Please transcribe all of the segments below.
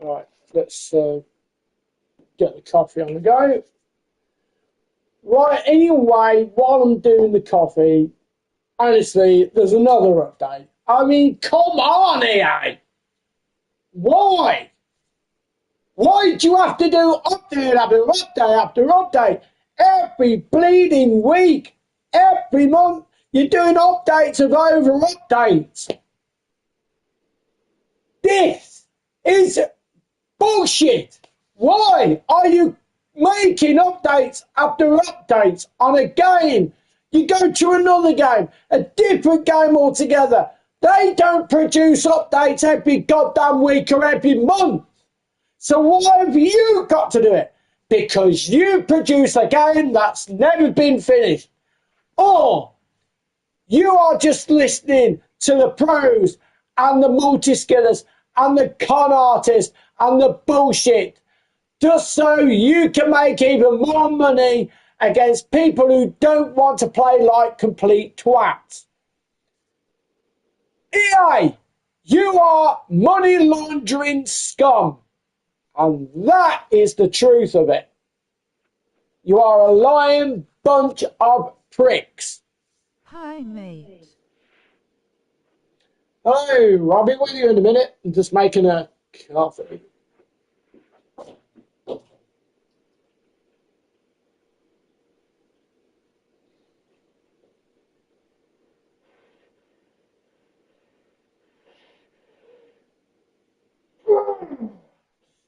Right, let's get the coffee on the go. Right, anyway, while I'm doing the coffee, honestly, there's another update. I mean, come on, EA! Why? Why do you have to do update after update after update? Every bleeding week, every month, you're doing updates of over updates. This is bullshit. Why are you making updates after updates on a game? You go to another game, a different game altogether. They don't produce updates every goddamn week or every month. So why have you got to do it? Because you produce a game that's never been finished. Or you are just listening to the pros and the multi-skillers and the con artists and the bullshit just so you can make even more money against people who don't want to play like complete twats. EA, you are money laundering scum. And that is the truth of it. You are a lying bunch of pricks. Hi, mate. Oh, I'll be with you in a minute. I'm just making a coffee.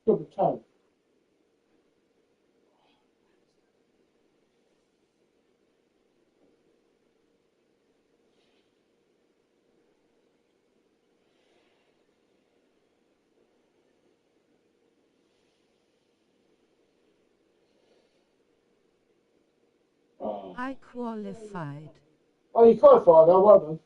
Stubborn tongue. Oh, I qualified. oh you qualified, though, well done.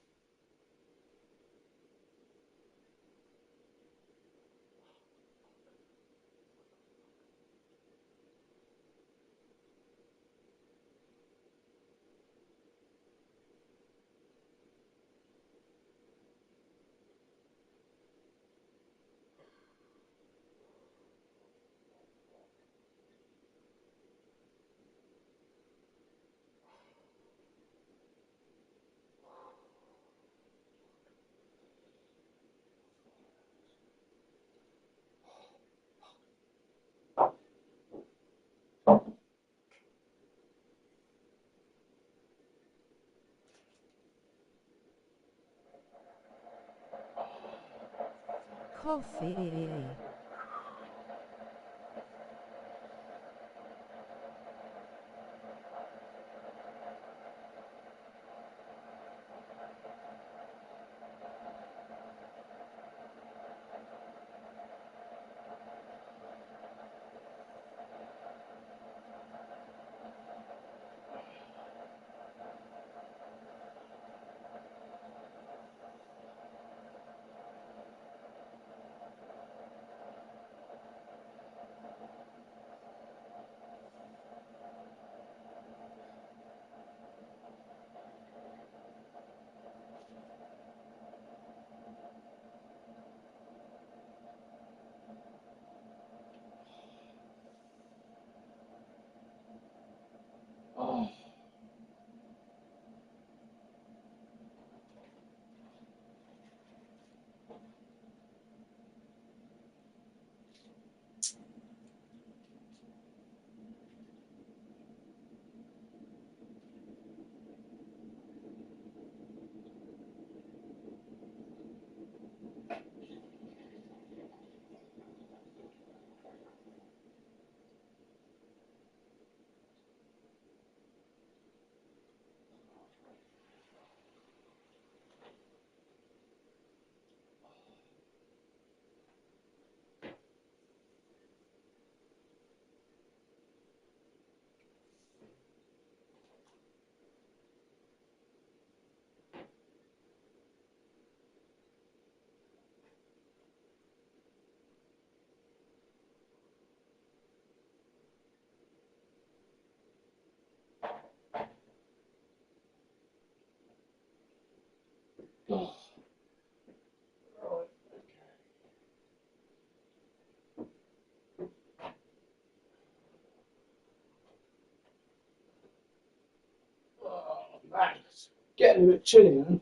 Coffee. Oh. Oh. Right, okay. getting a bit chilly now.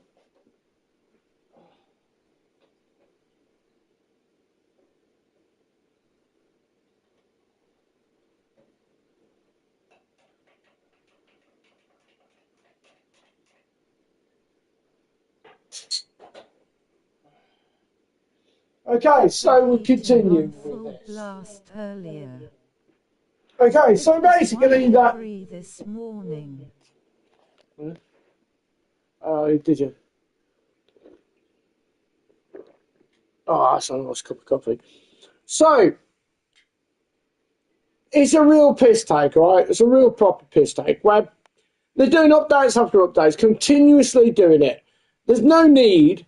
Okay, so we'll continue with full this. blast earlier. Okay, so basically that. This morning. Did you? Oh, that's a nice cup of coffee. So, it's a real piss take, right? It's a real proper piss take where they're doing updates after updates, continuously doing it. There's no need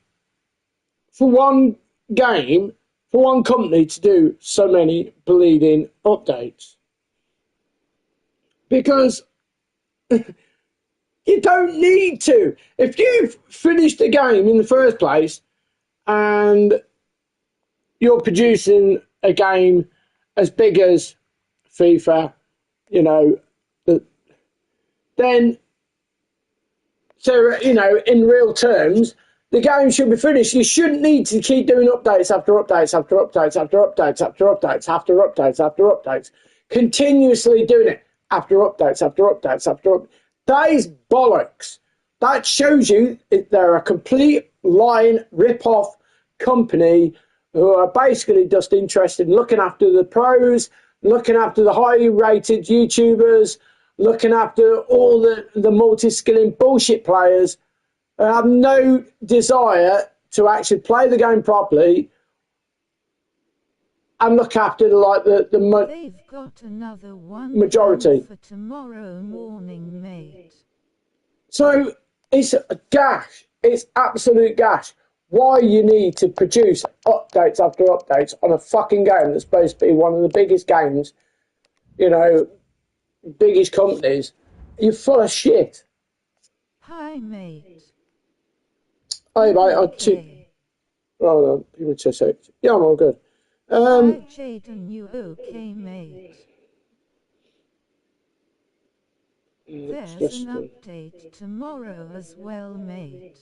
for one game, for one company to do so many bleeding updates. Because you don't need to. If you've finished the game in the first place and you're producing a game as big as FIFA, you know, then, so, you know, in real terms, the game should be finished. You shouldn't need to keep doing updates after updates after updates after updates after updates after updates after updates, continuously doing it after updates after updates after updates. That is bollocks. That shows you they're a complete lying, rip-off company who are basically just interested in looking after the pros, looking after the high-rated YouTubers, looking after all the multi-skilling bullshit players who have no desire to actually play the game properly and look after They've got another one majority for tomorrow morning, mate. So it's a gash. It's absolute gash. Why you need to produce updates after updates on a fucking game that's supposed to be one of the biggest games, you know, biggest companies. You're full of shit. Hi, mate. Hey, mate. Okay. Hold on. Give me 2 seconds. Yeah, I'm all good. Hi, Jaden. You okay, mate? There's an update tomorrow as well, mate.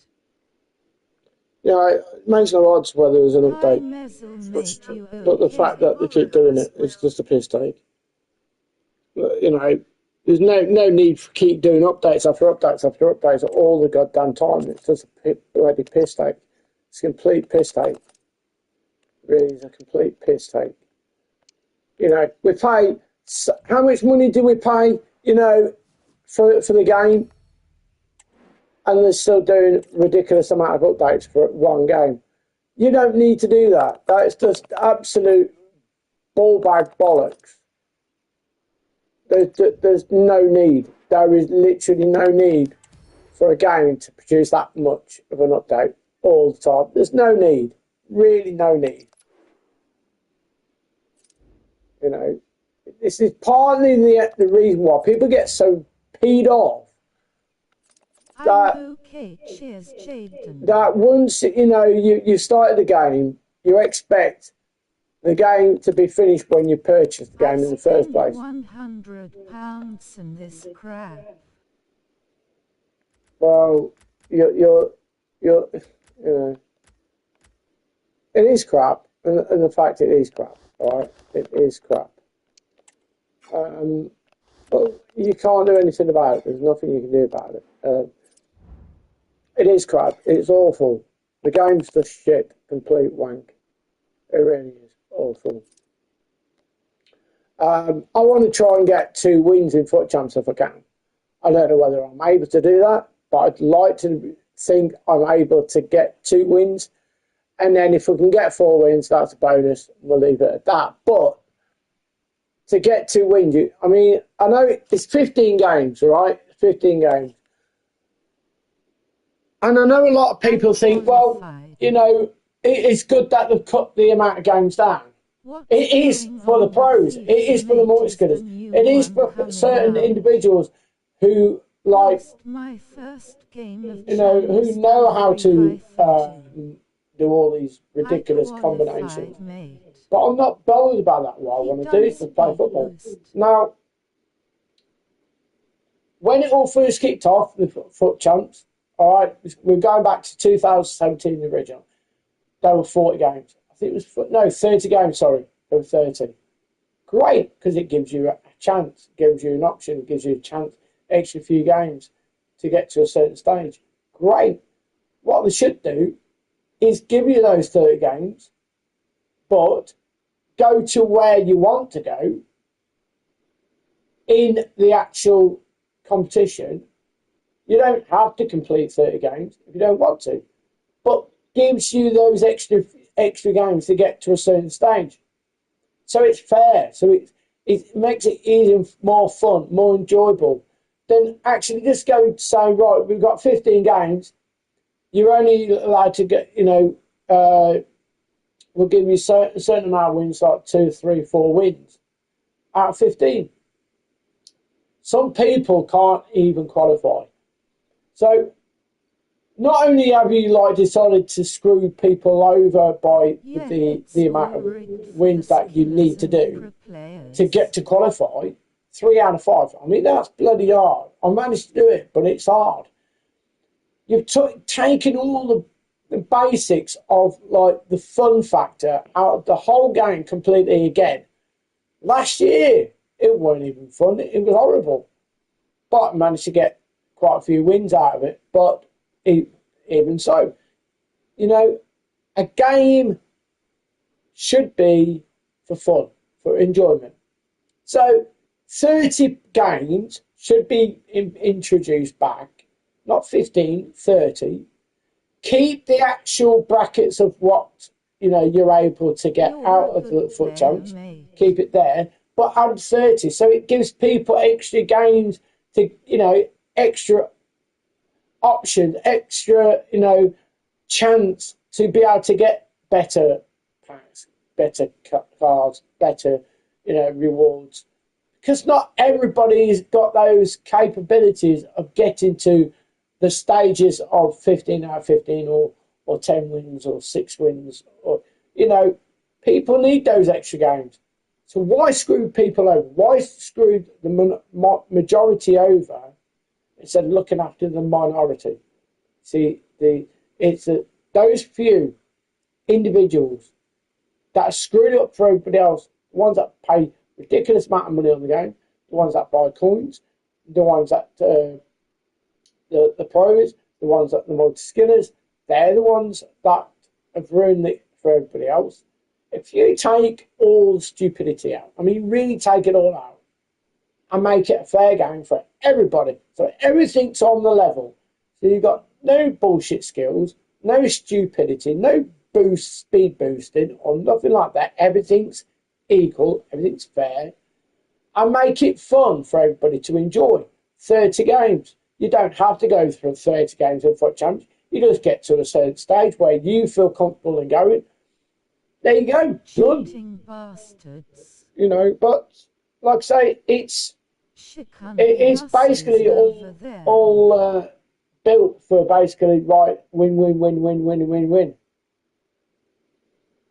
Yeah, it makes no odds whether there's an update. But the fact that they keep doing it is just a piss take. You know, there's no need for keep doing updates after updates after updates all the goddamn time. It's just a bloody piss take. It's a complete piss take. It really is a complete piss take. You know, we pay, how much money do we pay, you know, for the game? And they're still doing ridiculous amount of updates for one game. You don't need to do that. That is just absolute ball bag bollocks. There's no need. There is literally no need for a game to produce that much of an update all the time. There's no need. Really no need. You know, this is partly the reason why people get so peed off. Cheers, Jaden. That once, you know, you started the game, you expect the game to be finished when you purchase the game in the first place. £100 in this crap. Well, you know, it is crap, and the fact it is crap, all right? It is crap. But you can't do anything about it. There's nothing you can do about it. It is crap. It's awful. The game's just shit, complete wank. It really is awful. I want to try and get 2 wins in FUT Champs if I can. I don't know whether I'm able to do that, but I'd like to think I'm able to get 2 wins. And then if we can get 4 wins, that's a bonus. We'll leave it at that. But to get 2 wins, I mean, I know it's 15 games, right? 15 games. And I know a lot of people think, well, you know, it's good that they've cut the amount of games down. It is for the pros. It is for the multi-skillers. It is for certain individuals who, like, you know, who know how to do all these ridiculous combinations. But I'm not bothered about that. What I want to do is to play football. Now, when it all first kicked off, the FUT Champs, All right, we're going back to 2017, the original. There were 40 games. I think it was 30 games. Sorry, there were 30. Great, because it gives you a chance, gives you an option, gives you a chance, extra few games to get to a certain stage. Great. What they should do is give you those 30 games, but go to where you want to go in the actual competition. You don't have to complete 30 games if you don't want to, but gives you those extra games to get to a certain stage. So it's fair. So it makes it easier, more fun, more enjoyable than actually just going to say, right, we've got 15 games. You're only allowed to get, we'll give you a certain amount of wins, like 2, 3, 4 wins out of 15. Some people can't even qualify. So not only have you decided to screw people over by the amount of wins that you need to do to get to qualify, 3 out of 5. I mean, that's bloody hard. I managed to do it, but it's hard. You've taken all the basics of the fun factor out of the whole game completely again. Last year, it wasn't even fun. It was horrible. But I managed to get quite a few wins out of it. But even so, a game should be for fun, for enjoyment. So 30 games should be introduced back, not 15, 30. Keep the actual brackets of what you're able to get out of the FUT Challenge. Keep it there, but add 30, so it gives people extra games to extra options, extra chance to be able to get better packs, better cards, better rewards, because not everybody's got those capabilities of getting to the stages of 15 out of 15 or 10 wins or 6 wins, or people need those extra games. So why screw people over? Why screw the majority over instead of looking after the minority? See, it's those few individuals that are screwing up for everybody else, the ones that pay ridiculous amount of money on the game, the ones that buy coins, the ones that the pros, the ones that the multi-skillers, they're the ones that have ruined it for everybody else. If you take all stupidity out, I mean, really take it all out and make it a fair game for everybody, so everything's on the level. So you've got no bullshit skills, no stupidity, no speed boosting or nothing like that. Everything's equal, everything's fair, and make it fun for everybody to enjoy. 30 games. You don't have to go through 30 games of FUT Challenge. You just get to a certain stage where you feel comfortable in going. There you go. Cheating bastards. But like I say, it's basically all built for basically win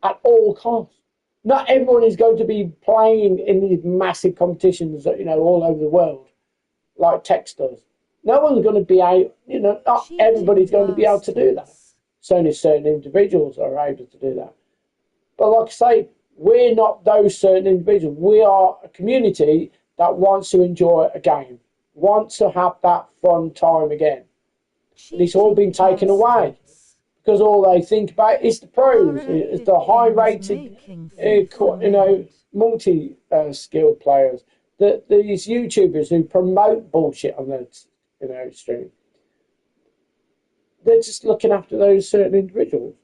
at all costs. Not everyone is going to be playing in these massive competitions, all over the world, like Tex does. No one's going to be able, not everybody's going to be able to do that. It's only certain individuals are able to do that. But like I say, we're not those certain individuals. We are a community that wants to enjoy a game, wants to have that fun time again. But it's all been taken away because all they think about is the pros, is the high-rated, multi-skilled players, these YouTubers who promote bullshit on their stream. They're just looking after those certain individuals.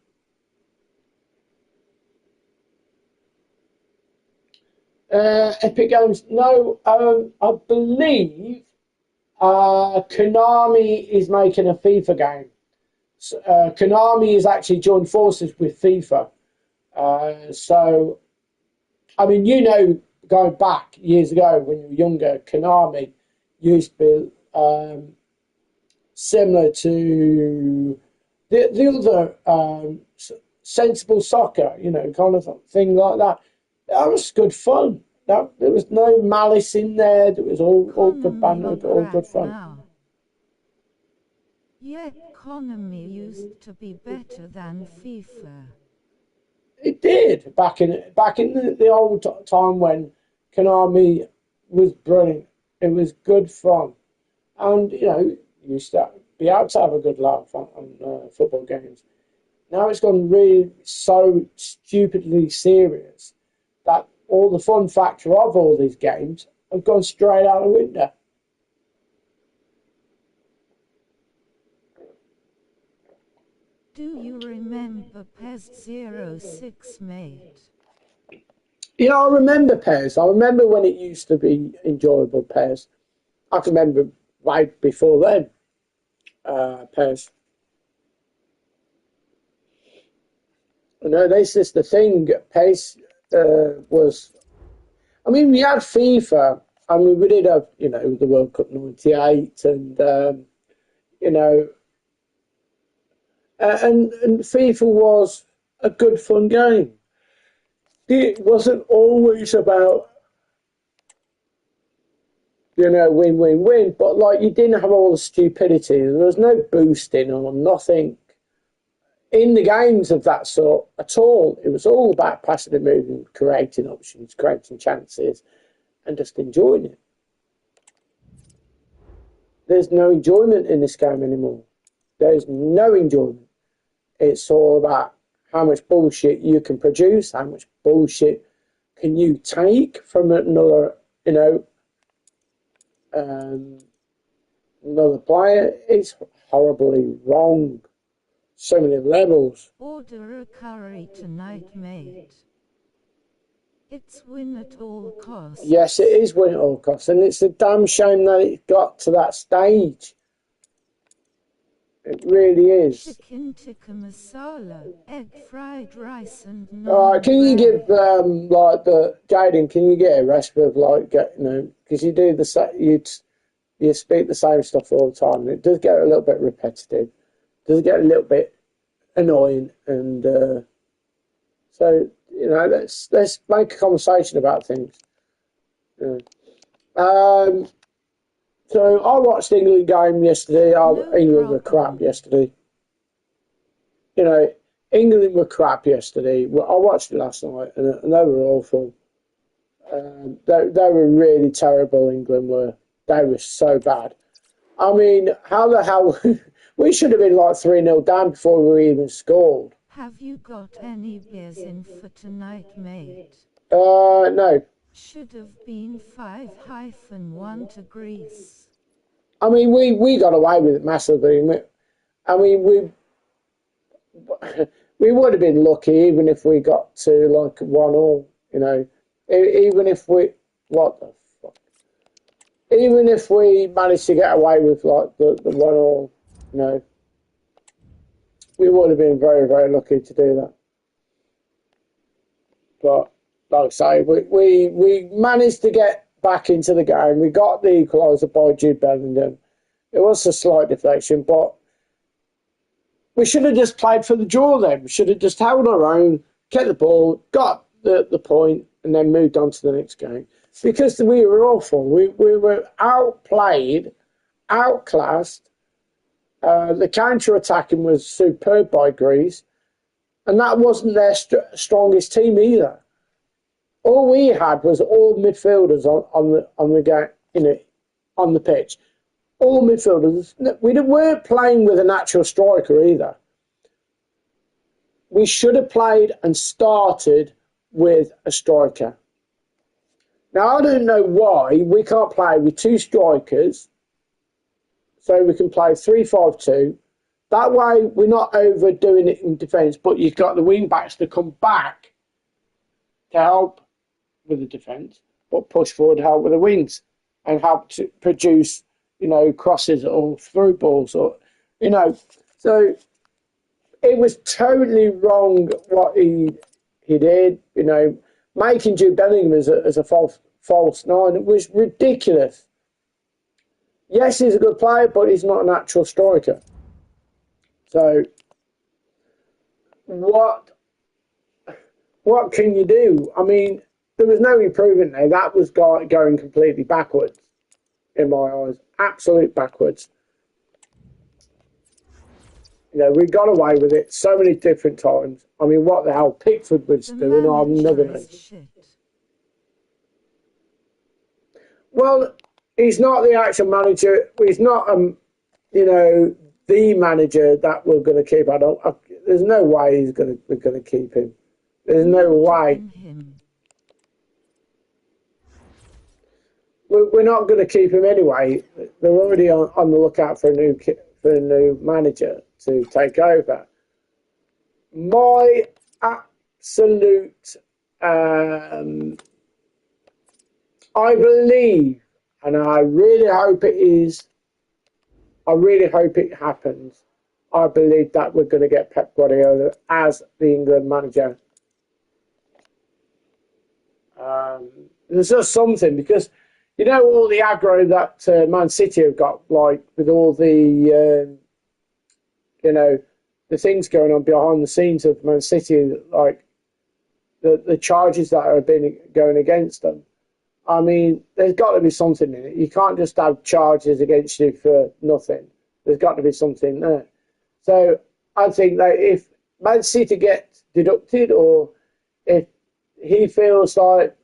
Epic Games, no, I believe Konami is making a FIFA game. Konami has actually joined forces with FIFA. So, I mean, going back years ago when you were younger, Konami used to be similar to the other Sensible Soccer, kind of thing like that. That was good fun. There was no malice in there. It was all good banter, all good fun. Yet Konami used to be better than FIFA. It did back in the old time when Konami was brilliant. It was good fun, and you know you used to be able to have a good laugh on football games. Now it's gone really so stupidly serious that all the fun factor of all these games have gone straight out the window. Do you remember PES 06, mate? Yeah, I remember PES. I remember when it used to be enjoyable, PES. I can remember way before then, PES. You know, this is the thing. PES was. I mean, we had FIFA. I mean, we did have, you know, the World Cup '98, and you know, and FIFA was a good fun game. It wasn't always about, you know, win, win, win, but like you didn't have all the stupidity. There was no boosting or nothing in the games of that sort at all. It was all about passing and moving, creating options, creating chances, and just enjoying it. There's no enjoyment in this game anymore. There's no enjoyment. It's all about how much bullshit you can produce, how much bullshit can you take from another, you know, another player. It's horribly wrong. So many levels. Order a curry tonight, mate. It's win at all costs. Yes, it is win at all costs, and it's a damn shame that it got to that stage. It really is. Chicken tikka masala, egg fried rice, and All right, can you bread. give like the Jaden? Can you get a recipe of like you know, because you do you speak the same stuff all the time, and it does get a little bit repetitive. Does get a little bit annoying, and so you know, let's make a conversation about things. Yeah. So I watched the England game yesterday. No England were problem. crap yesterday. You know, England were crap yesterday. Well, I watched it last night, and they were awful. They were really terrible. England were. They were so bad. I mean, how the hell? We should have been like 3-0 down before we even scored. Have you got any beers in for tonight, mate? No. Should have been 5-1 to Greece. I mean, we got away with it massively. I mean, we would have been lucky even if we got to like 1-1. You know, even if we what the fuck, even if we managed to get away with like the 1-1, you know, we would have been very, very lucky to do that. But like I say, we managed to get back into the game. We got the equaliser by Jude Bellingham. It was a slight deflection, but we should have just played for the draw then. We should have just held our own, kept the ball, got the point, and then moved on to the next game. Because we were awful. We were outplayed, outclassed. The counter-attacking was superb by Greece, and that wasn't their strongest team either. All we had was all midfielders on the game, you know, on the pitch. All midfielders. We weren't playing with a natural striker either. We should have played and started with a striker. Now I don't know why we can't play with two strikers, so we can play 3-5-2. That way we're not overdoing it in defence, but you've got the wing backs to come back to help with the defence, but push forward to help with the wings and help to produce, you know, crosses or through balls, or, you know. So it was totally wrong what he did, you know, making Jude Bellingham as a false nine. It was ridiculous. Yes, he's a good player, but he's not a natural striker. So what can you do? I mean, there was no improvement there. That was going completely backwards in my eyes. Absolute backwards. You know, we got away with it so many different times. I mean, what the hell Pickford was The doing, I've never manager known. is shit. Well, he's not the actual manager. He's not, you know, the manager that we're going to keep. There's no way we're going to keep him. There's no way. Him. We're not going to keep him anyway. They're already on the lookout for a new manager to take over. My absolute, I believe, and I really hope it is. I really hope it happens. I believe that we're going to get Pep Guardiola as the England manager. There's just something because, you know, all the aggro that Man City have got, like with all the, you know, the things going on behind the scenes of Man City, like the charges that have been going against them. I mean, there's got to be something in it. You can't just have charges against you for nothing. There's got to be something there. So I think that if Man City get deducted or if he feels like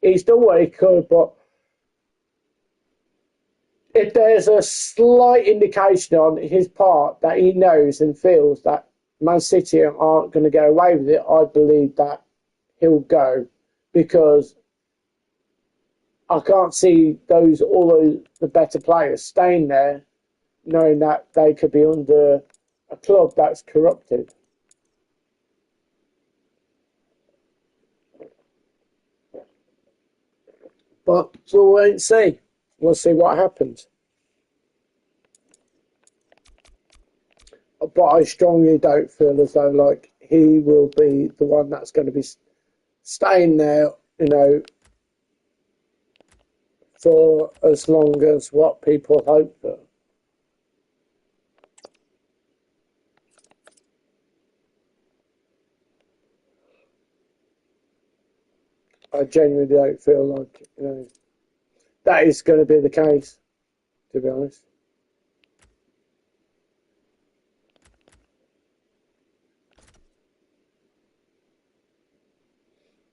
he's done what he could, but if there's a slight indication on his part that he knows and feels that Man City aren't going to go away with it, I believe that he'll go because I can't see all the better players staying there knowing that they could be under a club that's corrupted. But we'll wait and see. We'll see what happens. But I strongly don't feel as though like he will be the one that's going to be staying there, you know, for as long as what people hope for. I genuinely don't feel like, you know, that is going to be the case, to be honest.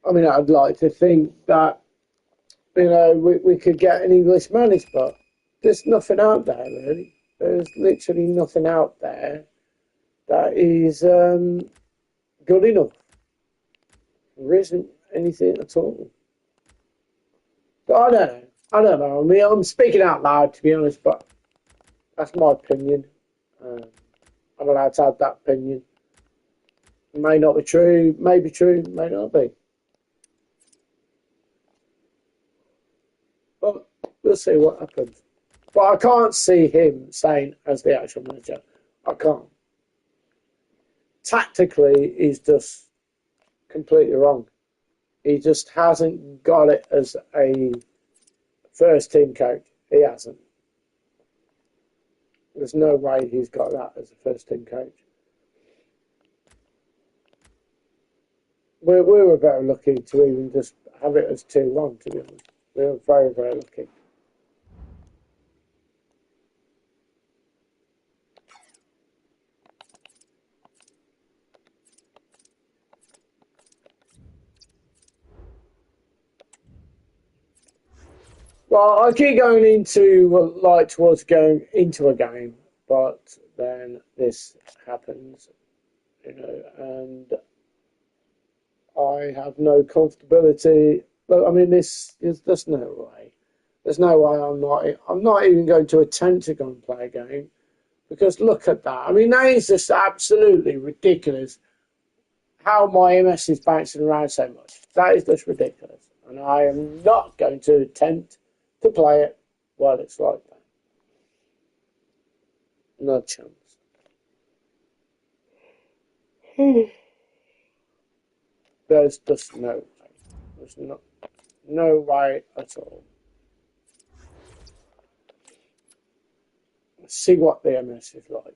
I mean, I'd like to think that, you know, we could get an English manager, but there's nothing out there, really. There's literally nothing out there that is good enough. There isn't anything at all. But I don't know. I don't know. I mean, I'm speaking out loud, to be honest, but that's my opinion. I'm allowed to have that opinion. It may not be true, may be true, may not be. But we'll see what happens. But I can't see him staying as the actual manager. I can't. Tactically, he's just completely wrong. He just hasn't got it as a first team coach. He hasn't. There's no way he's got that as a first team coach. We were very lucky to even just have it as 2-1, to be honest. We were very, very lucky. Well, I keep going into towards going into a game, but then this happens, you know, and I have no comfortability. But I mean, there's no way. There's no way I'm not even going to attempt to go and play a game because look at that. I mean, that is just absolutely ridiculous. How my MS is bouncing around so much. That is just ridiculous, and I am not going to attempt to play it while it's like that. No chance. There's just no way. There's no way at all. Let's see what the MS is like.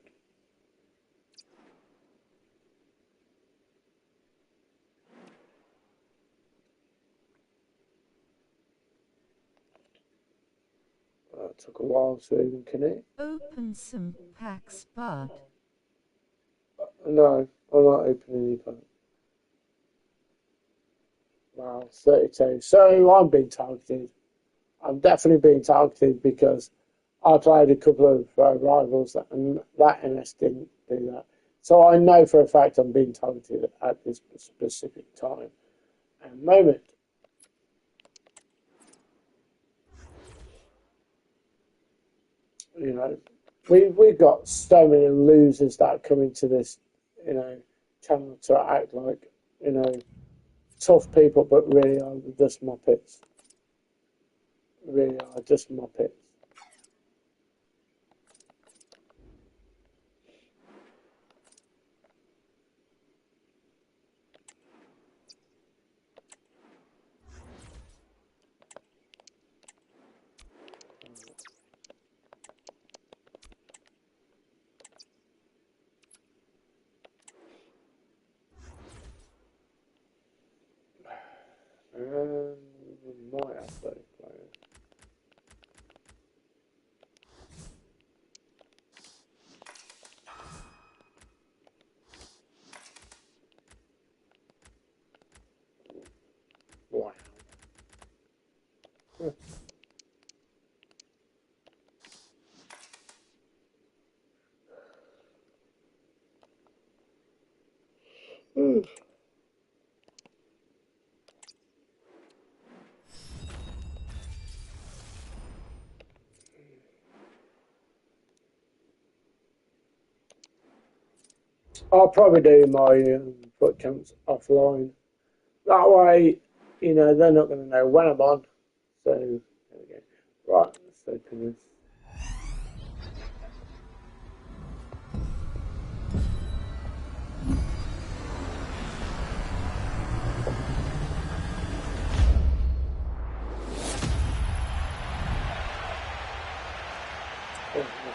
That took a while to even connect. Open some packs, bud. No, I'm not opening any pack. Wow, 32. So I'm being targeted. I'm definitely being targeted because I played a couple of rivals and that NS didn't do that. So I know for a fact I'm being targeted at this specific time and moment. You know, we've got so many losers that come into this, you know, channel to act like, you know, tough people, but really are just muppets. Really are just muppets. Might have those players. Wow. I'll probably do my foot camps offline. That way, you know, they're not going to know when I'm on. So, there we go. Right, let's open this.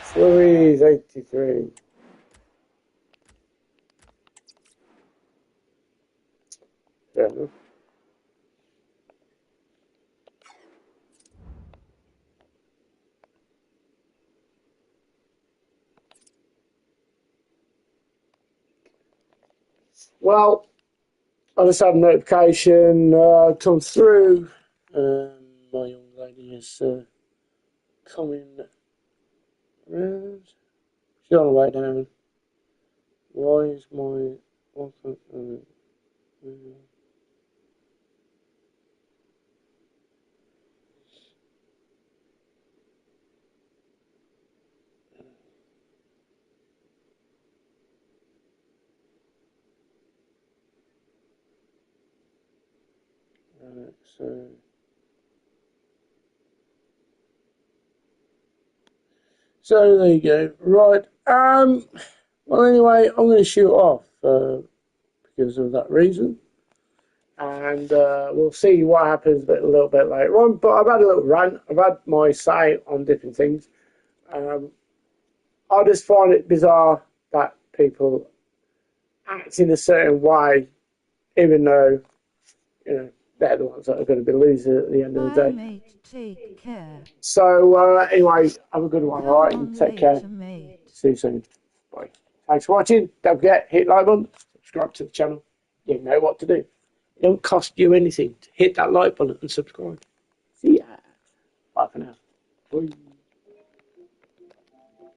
Flurries 83. Fair enough. Well, I just had a notification come through. My young lady is coming around. She's on the way down. Why is my so there you go. Right. Well, anyway, I'm going to shoot off because of that reason, and we'll see what happens a little bit later on. But I've had a little rant. I've had my say on different things. I just find it bizarre that people act in a certain way, even though, you know, they're the ones that are going to be losing at the end of the day. Mate, take care. So anyway, have a good one, all right, and take care. See you soon. Bye. Thanks for watching. Don't forget, hit like button, subscribe to the channel. You know what to do. It don't cost you anything to hit that like button and subscribe. See ya. Bye for now. Bye.